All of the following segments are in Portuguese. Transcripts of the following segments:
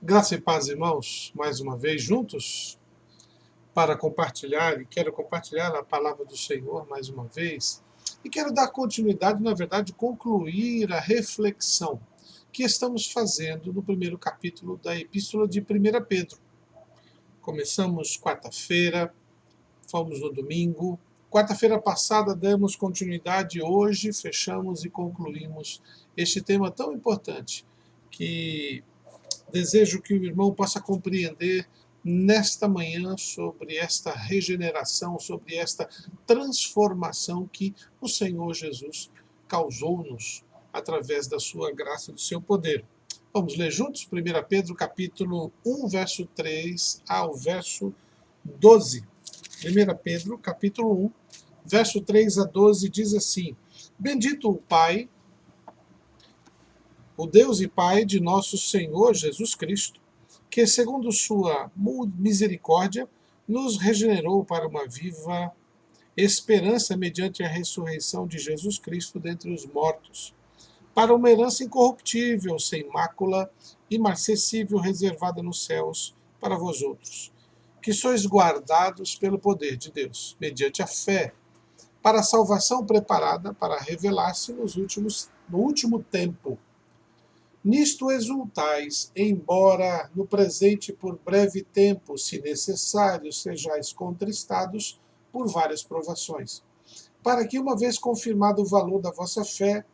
Graça e paz, irmãos, mais uma vez juntos para compartilhar, e quero compartilhar a palavra do Senhor mais uma vez, e quero dar continuidade, na verdade, concluir a reflexão que estamos fazendo no primeiro capítulo da Epístola de 1 Pedro. Começamos quarta-feira, fomos no domingo, quarta-feira passada demos continuidade, hoje fechamos e concluímos este tema tão importante que desejo que o irmão possa compreender nesta manhã sobre esta regeneração, sobre esta transformação que o Senhor Jesus causou-nos através da sua graça e do seu poder. Vamos ler juntos 1 Pedro capítulo 1, verso 3 ao verso 12. 1 Pedro capítulo 1, verso 3 a 12 diz assim: Bendito o Pai, o Deus e Pai de nosso Senhor Jesus Cristo, que, segundo sua misericórdia, nos regenerou para uma viva esperança mediante a ressurreição de Jesus Cristo dentre os mortos, para uma herança incorruptível, sem mácula, imarcessível, reservada nos céus para vós outros, que sois guardados pelo poder de Deus, mediante a fé, para a salvação preparada para revelar-se no último tempo. Nisto exultais, embora no presente por breve tempo, se necessário, sejais contristados por várias provações, para que, uma vez confirmado o valor da vossa fé,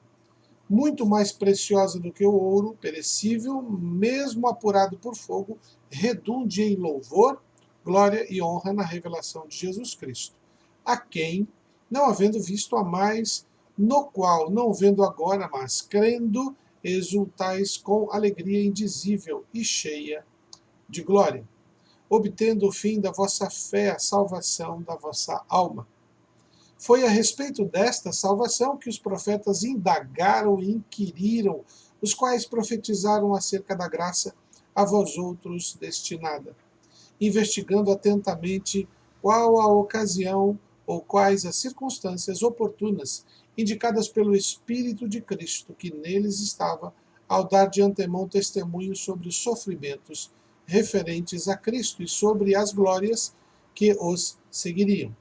muito mais preciosa do que o ouro perecível, mesmo apurado por fogo, redunde em louvor, glória e honra na revelação de Jesus Cristo, a quem, não havendo visto a mais, no qual, não vendo agora, mas crendo, exultais com alegria indizível e cheia de glória, obtendo o fim da vossa fé, a salvação da vossa alma. Foi a respeito desta salvação que os profetas indagaram e inquiriram, os quais profetizaram acerca da graça a vós outros destinada, investigando atentamente qual a ocasião ou quais as circunstâncias oportunas indicadas pelo Espírito de Cristo que neles estava, ao dar de antemão testemunho sobre os sofrimentos referentes a Cristo e sobre as glórias que os seguiriam.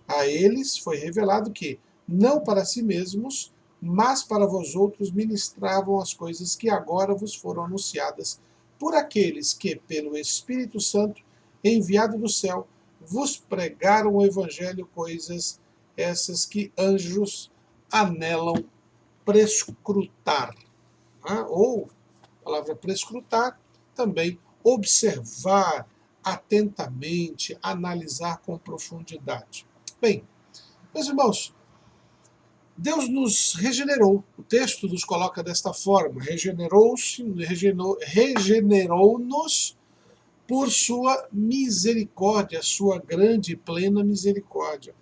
A eles foi revelado que, não para si mesmos, mas para vós outros ministravam as coisas que agora vos foram anunciadas por aqueles que, pelo Espírito Santo, enviado do céu, vos pregaram o Evangelho, coisas essas que anjos anelam prescrutar. Ou, a palavra prescrutar, também observar atentamente, analisar com profundidade. Bem, meus irmãos, Deus nos regenerou. O texto nos coloca desta forma: regenerou-nos por sua misericórdia, sua grande e plena misericórdia.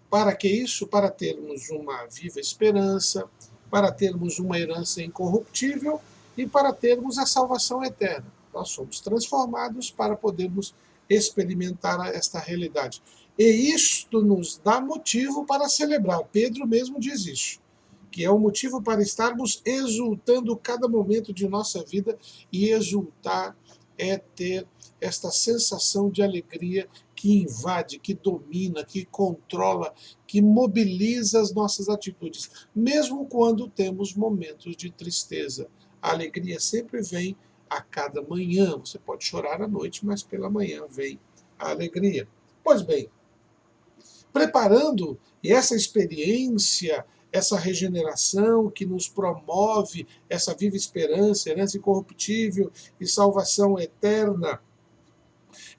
Para que isso? Para termos uma viva esperança, para termos uma herança incorruptível e para termos a salvação eterna. Nós somos transformados para podermos experimentar esta realidade. E isto nos dá motivo para celebrar. Pedro mesmo diz isso, que é um motivo para estarmos exultando cada momento de nossa vida, e exultar é ter esta sensação de alegria que invade, que domina, que controla, que mobiliza as nossas atitudes, mesmo quando temos momentos de tristeza. A alegria sempre vem a cada manhã. Você pode chorar à noite, mas pela manhã vem a alegria. Pois bem, preparando essa experiência, essa regeneração que nos promove essa viva esperança, herança incorruptível e salvação eterna,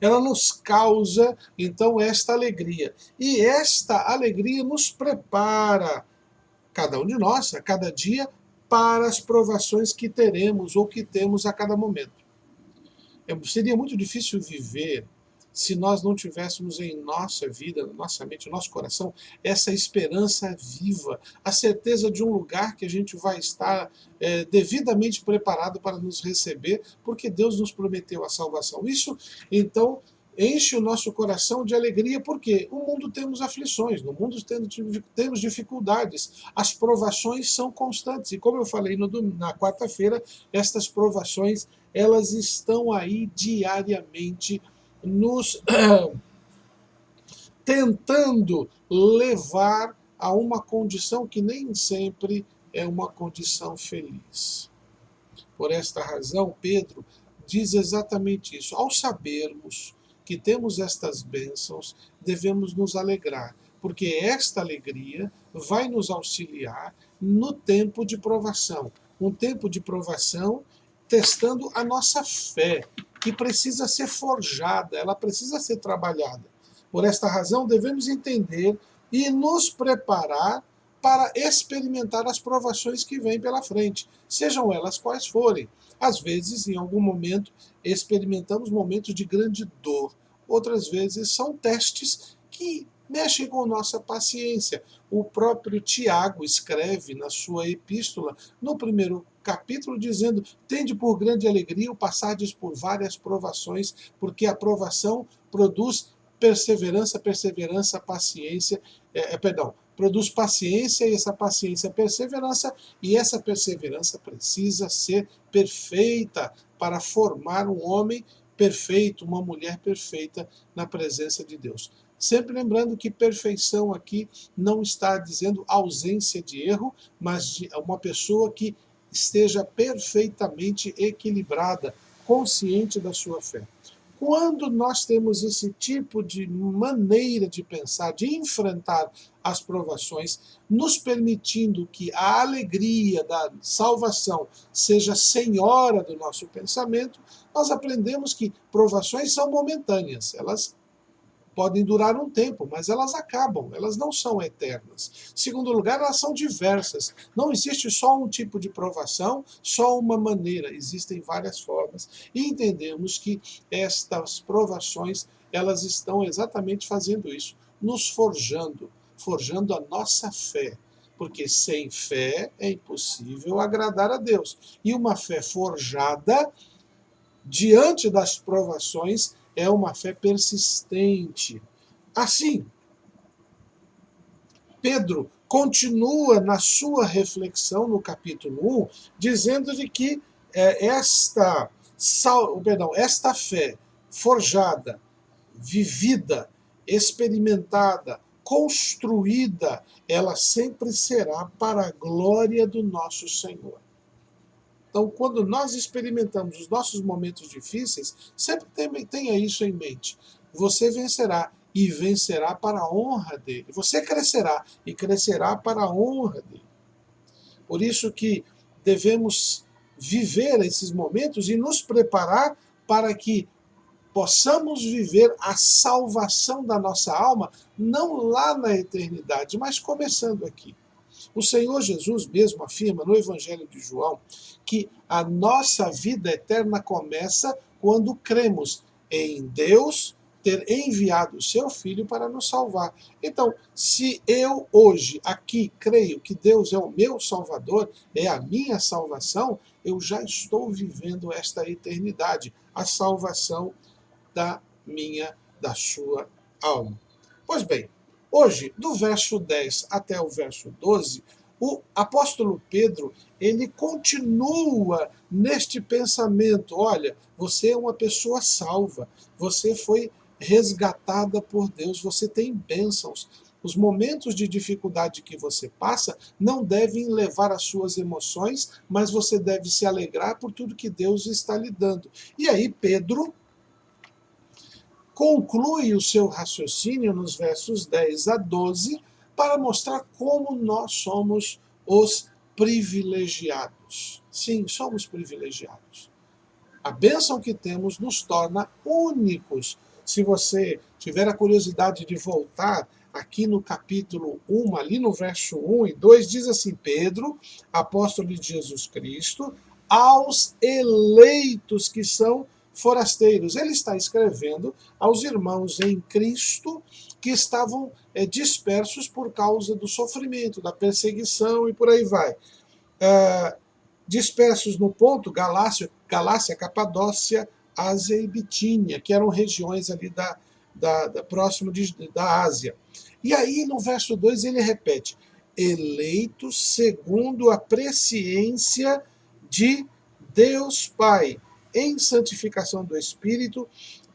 ela nos causa, então, esta alegria. E esta alegria nos prepara, cada um de nós, a cada dia, para as provações que teremos ou que temos a cada momento. Seria muito difícil viver se nós não tivéssemos em nossa vida, na nossa mente, no nosso coração, essa esperança viva, a certeza de um lugar que a gente vai estar devidamente preparado para nos receber, porque Deus nos prometeu a salvação. Isso, então, enche o nosso coração de alegria, porque no mundo temos aflições, no mundo temos dificuldades, as provações são constantes, e como eu falei na quarta-feira, estas provações elas estão aí diariamente nos tentando levar a uma condição que nem sempre é uma condição feliz. Por esta razão, Pedro diz exatamente isso. Ao sabermos que temos estas bênçãos, devemos nos alegrar, porque esta alegria vai nos auxiliar no tempo de provação. Um tempo de provação testando a nossa fé, que precisa ser forjada, ela precisa ser trabalhada. Por esta razão, devemos entender e nos preparar para experimentar as provações que vêm pela frente, sejam elas quais forem. Às vezes, em algum momento, experimentamos momentos de grande dor. Outras vezes são testes que mexem com nossa paciência. O próprio Tiago escreve na sua epístola, no primeiro capítulo, dizendo: tende por grande alegria o passardes por várias provações, porque a provação produz perseverança, paciência, produz paciência, e essa paciência perseverança, e essa perseverança precisa ser perfeita para formar um homem perfeito, uma mulher perfeita na presença de Deus. Sempre lembrando que perfeição aqui não está dizendo ausência de erro, mas de uma pessoa que esteja perfeitamente equilibrada, consciente da sua fé. Quando nós temos esse tipo de maneira de pensar, de enfrentar as provações, nos permitindo que a alegria da salvação seja senhora do nosso pensamento, nós aprendemos que provações são momentâneas, elas podem durar um tempo, mas elas acabam, elas não são eternas. Segundo lugar, elas são diversas. Não existe só um tipo de provação, só uma maneira, existem várias formas. E entendemos que estas provações, elas estão exatamente fazendo isso, nos forjando a nossa fé. Porque sem fé é impossível agradar a Deus. E uma fé forjada diante das provações é uma fé persistente. Assim, Pedro continua na sua reflexão no capítulo 1, dizendo de que esta fé forjada, vivida, experimentada, construída, ela sempre será para a glória do nosso Senhor. Então, quando nós experimentamos os nossos momentos difíceis, sempre tenha isso em mente. Você vencerá, e vencerá para a honra dele. Você crescerá, e crescerá para a honra dele. Por isso que devemos viver esses momentos e nos preparar para que possamos viver a salvação da nossa alma, não lá na eternidade, mas começando aqui. O Senhor Jesus mesmo afirma no Evangelho de João que a nossa vida eterna começa quando cremos em Deus ter enviado o seu Filho para nos salvar. Então, se eu hoje aqui creio que Deus é o meu Salvador, é a minha salvação, eu já estou vivendo esta eternidade, a salvação da sua alma. Pois bem, hoje, do verso 10 até o verso 12, o apóstolo Pedro, ele continua neste pensamento: olha, você é uma pessoa salva, você foi resgatada por Deus, você tem bênçãos. Os momentos de dificuldade que você passa não devem levar as suas emoções, mas você deve se alegrar por tudo que Deus está lhe dando. E aí Pedro conclui o seu raciocínio nos versos 10 a 12 para mostrar como nós somos os privilegiados. Sim, somos privilegiados. A bênção que temos nos torna únicos. Se você tiver a curiosidade de voltar aqui no capítulo 1, ali no verso 1 e 2, diz assim: Pedro, apóstolo de Jesus Cristo, aos eleitos que são forasteiros. Ele está escrevendo aos irmãos em Cristo que estavam dispersos por causa do sofrimento, da perseguição e por aí vai. Dispersos no ponto Galácia, Capadócia, Ásia e Bitínia, que eram regiões ali próximo da Ásia. E aí no verso 2 ele repete: eleitos segundo a presciência de Deus Pai, em santificação do Espírito,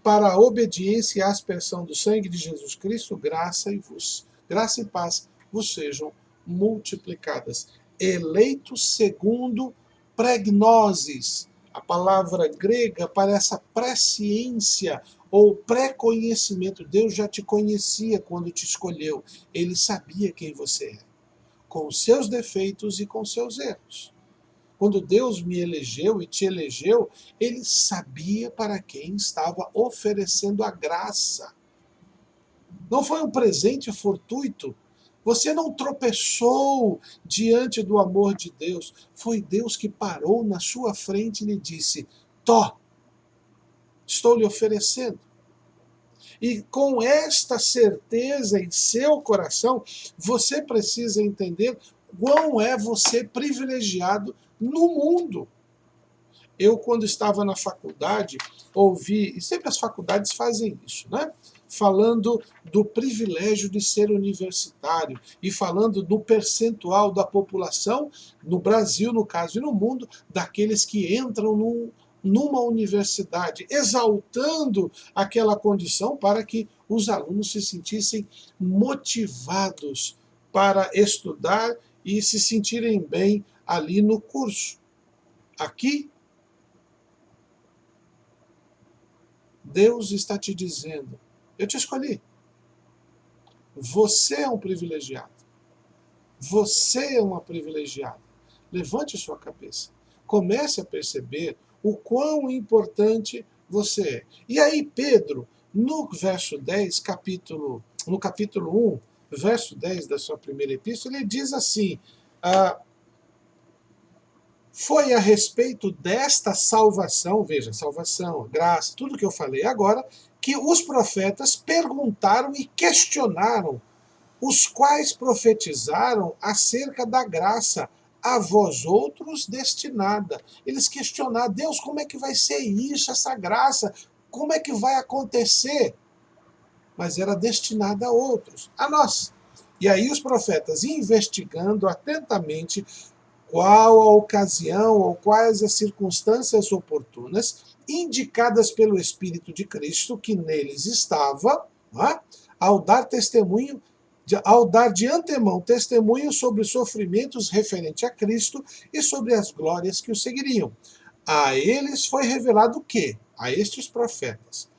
para a obediência e a aspersão do sangue de Jesus Cristo, graça e paz vos sejam multiplicadas. Eleitos segundo pregnosis, a palavra grega para essa presciência ou pré-conhecimento. Deus já te conhecia quando te escolheu. Ele sabia quem você é, com os seus defeitos e com os seus erros. Quando Deus me elegeu e te elegeu, Ele sabia para quem estava oferecendo a graça. Não foi um presente fortuito. Você não tropeçou diante do amor de Deus. Foi Deus que parou na sua frente e lhe disse: Tó, estou lhe oferecendo. E com esta certeza em seu coração, você precisa entender quão é você privilegiado no mundo. Eu, quando estava na faculdade, ouvi, e sempre as faculdades fazem isso, né? Falando do privilégio de ser universitário e falando do percentual da população, no Brasil, no caso, e no mundo, daqueles que entram numa universidade, exaltando aquela condição para que os alunos se sentissem motivados para estudar e se sentirem bem ali no curso. Aqui, Deus está te dizendo: eu te escolhi. Você é um privilegiado. Você é uma privilegiada. Levante sua cabeça. Comece a perceber o quão importante você é. E aí, Pedro, no verso 10, no capítulo 1, verso 10 da sua primeira epístola, ele diz assim: foi a respeito desta salvação, veja, salvação, graça, tudo que eu falei agora, que os profetas perguntaram e questionaram, os quais profetizaram acerca da graça a vós outros destinada. Eles questionaram: Deus, como é que vai ser isso, essa graça? Como é que vai acontecer? Mas era destinada a outros, a nós. E aí os profetas, investigando atentamente qual a ocasião ou quais as circunstâncias oportunas indicadas pelo Espírito de Cristo que neles estava, ao dar testemunho, ao dar de antemão testemunho sobre os sofrimentos referentes a Cristo e sobre as glórias que o seguiriam. A eles foi revelado o quê? A estes profetas.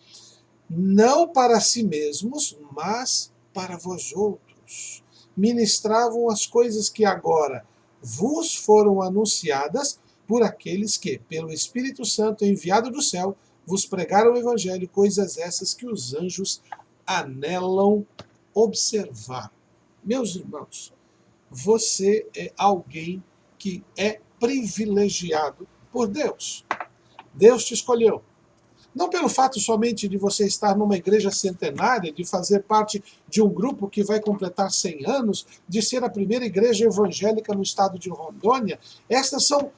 Não para si mesmos, mas para vós outros. Ministravam as coisas que agora vos foram anunciadas por aqueles que, pelo Espírito Santo enviado do céu, vos pregaram o Evangelho, coisas essas que os anjos anelam observar. Meus irmãos, você é alguém que é privilegiado por Deus. Deus te escolheu. Não pelo fato somente de você estar numa igreja centenária, de fazer parte de um grupo que vai completar 100 anos, de ser a primeira igreja evangélica no estado de Rondônia. Estas são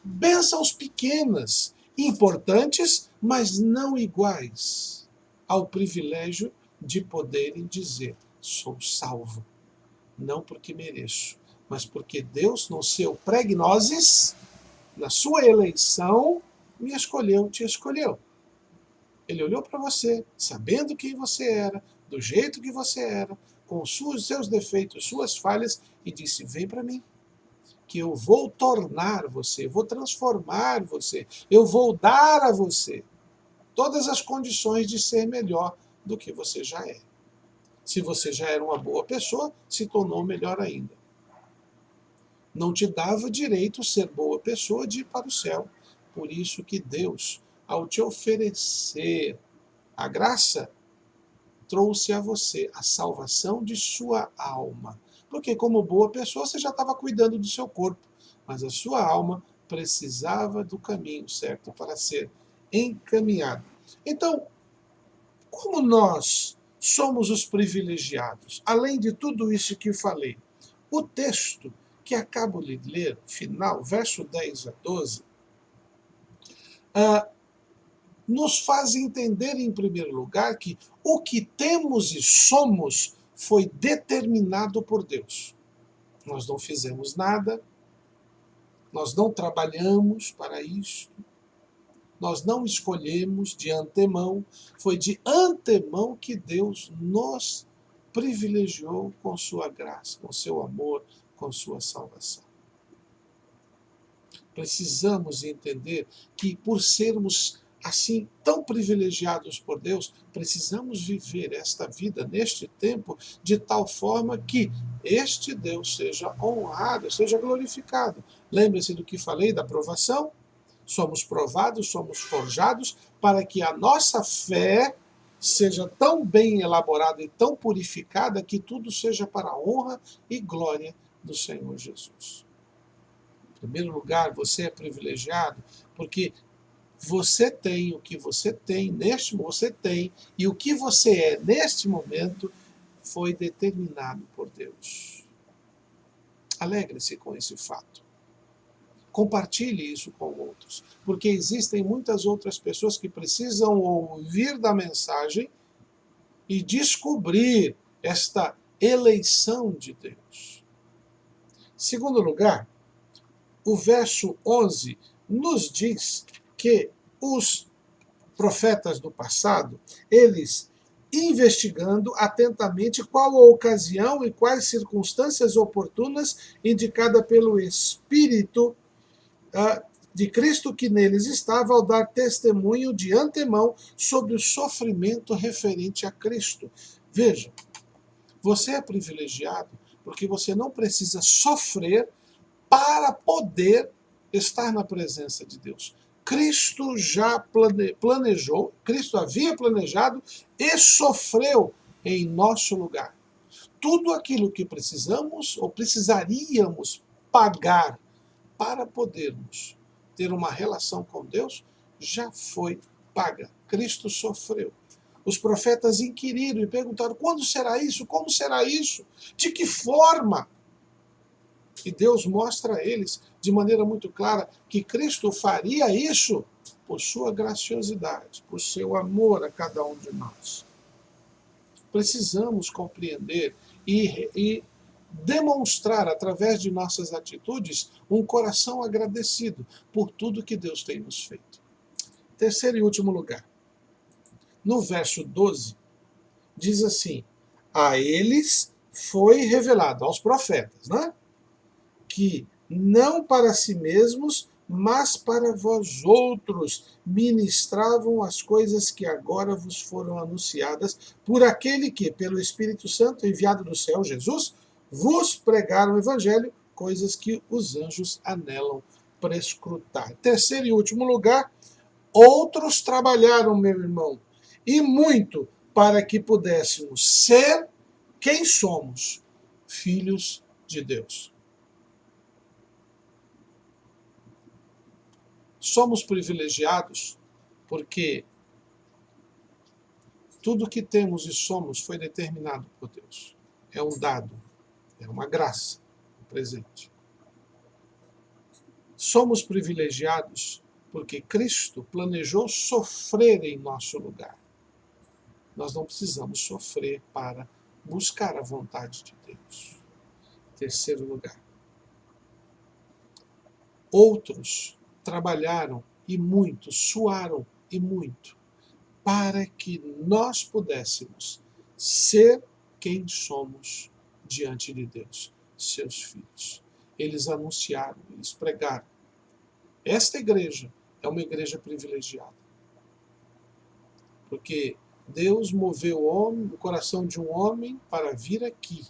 bênçãos pequenas, importantes, mas não iguais ao privilégio de poderem dizer: sou salvo. Não porque mereço, mas porque Deus, no seu pregnosis, na sua eleição, me escolheu, te escolheu. Ele olhou para você, sabendo quem você era, do jeito que você era, com seus defeitos, suas falhas, e disse: vem para mim, que eu vou tornar você, vou transformar você, eu vou dar a você todas as condições de ser melhor do que você já é. Se você já era uma boa pessoa, se tornou melhor ainda. Não te dava direito ser boa pessoa de ir para o céu. Por isso que Deus, ao te oferecer a graça, trouxe a você a salvação de sua alma. Porque como boa pessoa você já estava cuidando do seu corpo, mas a sua alma precisava do caminho certo para ser encaminhada. Então, como nós somos os privilegiados, além de tudo isso que falei, o texto que acabo de ler, final, verso 10 a 12, nos faz entender, em primeiro lugar, que o que temos e somos foi determinado por Deus. Nós não fizemos nada, nós não trabalhamos para isso, Nós não escolhemos de antemão, foi de antemão que Deus nos privilegiou com sua graça, com seu amor, com sua salvação. Precisamos entender que, por sermos assim tão privilegiados por Deus, precisamos viver esta vida neste tempo de tal forma que este Deus seja honrado, seja glorificado. Lembre-se do que falei da provação? Somos provados, somos forjados para que a nossa fé seja tão bem elaborada e tão purificada que tudo seja para a honra e glória do Senhor Jesus. Em primeiro lugar, você é privilegiado porque você tem o que você tem, você tem, e o que você é neste momento foi determinado por Deus. Alegre-se com esse fato. Compartilhe isso com outros, porque existem muitas outras pessoas que precisam ouvir da mensagem e descobrir esta eleição de Deus. Segundo lugar, o verso 11 nos diz que os profetas do passado, eles investigando atentamente qual a ocasião e quais circunstâncias oportunas indicada pelo Espírito de Cristo que neles estava, ao dar testemunho de antemão sobre o sofrimento referente a Cristo. Veja, você é privilegiado porque você não precisa sofrer para poder estar na presença de Deus. Cristo já planejou, Cristo havia planejado e sofreu em nosso lugar. Tudo aquilo que precisamos ou precisaríamos pagar para podermos ter uma relação com Deus já foi paga. Cristo sofreu. Os profetas inquiriram e perguntaram: quando será isso? Como será isso? De que forma? E Deus mostra a eles de maneira muito clara que Cristo faria isso por sua graciosidade, por seu amor a cada um de nós. Precisamos compreender e demonstrar através de nossas atitudes um coração agradecido por tudo que Deus tem nos feito. Terceiro e último lugar. No verso 12, diz assim: a eles foi revelado, aos profetas, né? Que não para si mesmos, mas para vós outros ministravam as coisas que agora vos foram anunciadas por aquele que, pelo Espírito Santo enviado do céu, Jesus, vos pregaram o Evangelho, coisas que os anjos anelam prescrutar. Terceiro e último lugar, outros trabalharam, meu irmão, e muito, para que pudéssemos ser quem somos, filhos de Deus. Somos privilegiados porque tudo que temos e somos foi determinado por Deus. É um dado, é uma graça, um presente. Somos privilegiados porque Cristo planejou sofrer em nosso lugar. Nós não precisamos sofrer para buscar a vontade de Deus. Terceiro lugar. Outros trabalharam e muito, suaram e muito, para que nós pudéssemos ser quem somos diante de Deus, seus filhos. Eles anunciaram, eles pregaram. Esta igreja é uma igreja privilegiada, porque Deus moveu o coração de um homem para vir aqui.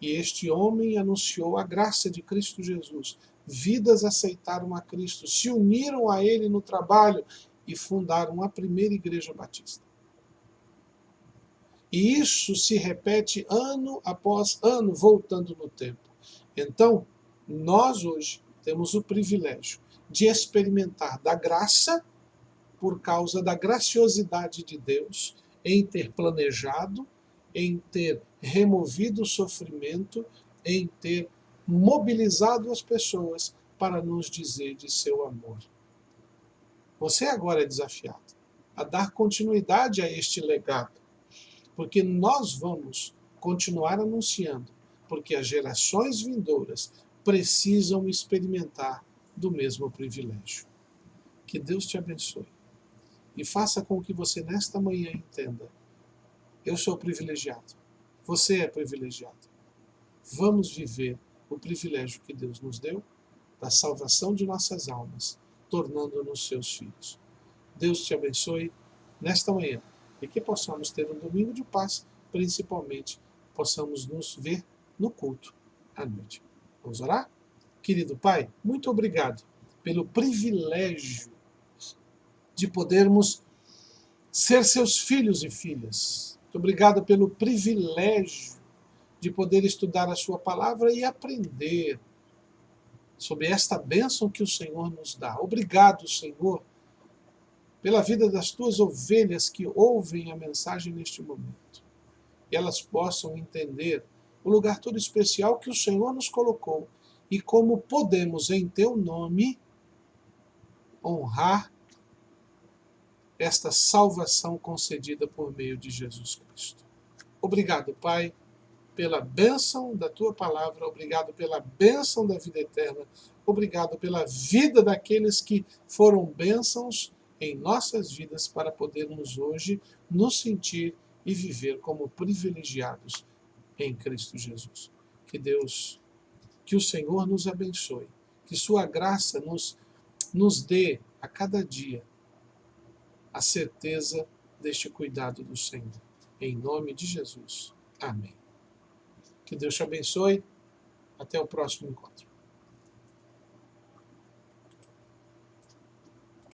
E este homem anunciou a graça de Cristo Jesus. Vidas aceitaram a Cristo, se uniram a Ele no trabalho e fundaram a primeira igreja batista. E isso se repete ano após ano, voltando no tempo. Então, nós hoje temos o privilégio de experimentar da graça, por causa da graciosidade de Deus, em ter planejado, em ter removido o sofrimento, em ter mobilizado as pessoas para nos dizer de seu amor. Você agora é desafiado a dar continuidade a este legado, porque nós vamos continuar anunciando, porque as gerações vindouras precisam experimentar do mesmo privilégio. Que Deus te abençoe e faça com que você nesta manhã entenda: eu sou privilegiado, você é privilegiado. Vamos viver o privilégio que Deus nos deu da salvação de nossas almas, tornando-nos seus filhos. Deus te abençoe nesta manhã e que possamos ter um domingo de paz, principalmente possamos nos ver no culto à noite. Vamos orar? Querido Pai, muito obrigado pelo privilégio de podermos ser seus filhos e filhas. Muito obrigado pelo privilégio de poder estudar a sua palavra e aprender sobre esta bênção que o Senhor nos dá. Obrigado, Senhor, pela vida das tuas ovelhas que ouvem a mensagem neste momento. E elas possam entender o lugar todo especial que o Senhor nos colocou e como podemos, em teu nome, honrar esta salvação concedida por meio de Jesus Cristo. Obrigado, Pai, pela bênção da tua palavra, obrigado pela bênção da vida eterna, obrigado pela vida daqueles que foram bênçãos em nossas vidas para podermos hoje nos sentir e viver como privilegiados em Cristo Jesus. Que Deus, que o Senhor nos abençoe, que sua graça nos dê a cada dia a certeza deste cuidado do Senhor. Em nome de Jesus. Amém. Que Deus te abençoe. Até o próximo encontro.